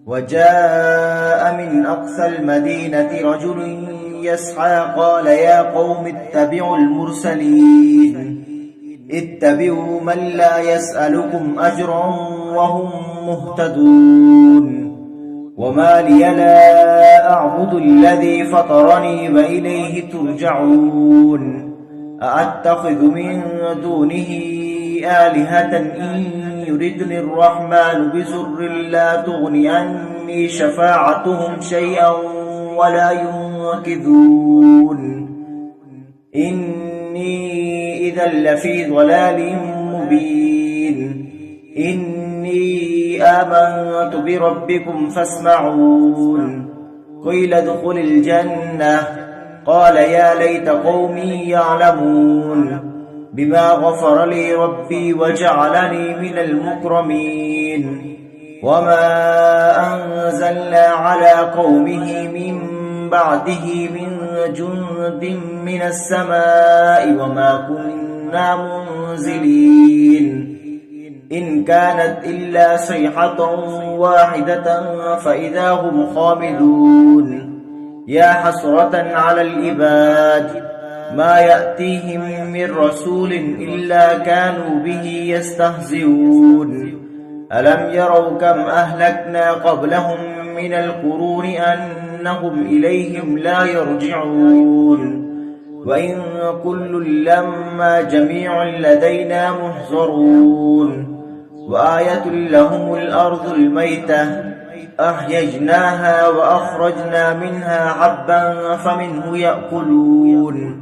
وجاء من أقصى المدينة رجل يسعى قال يا قوم اتبعوا المرسلين اتبعوا من لا يسألكم أجرا وهم مهتدون وما لي لا أعبد الذي فطرني وإليه ترجعون أأتخذ من دونه آلهة إن يردني الرحمن بضر لا تغن عني شفاعتهم شيئا ولا ينقذون إني إذا لفي ضلال مبين إني آمنت بربكم فاسمعون قيل ادخل الجنة قال يا ليت قومي يعلمون بما غفر لي ربي وجعلني من المكرمين وما أنزلنا على قومه من بعده من جند من السماء وما كنا منزلين إن كانت إلا صيحة واحدة فإذا هم خامدون يا حسرة على العباد ما يأتيهم من رسول إلا كانوا به يستهزئون ألم يروا كم أهلكنا قبلهم من القرون أنهم إليهم لا يرجعون وإن كل لما جميع لدينا محضرون وآية لهم الأرض الميتة أحيجناها وأخرجنا منها حبا فمنه يأكلون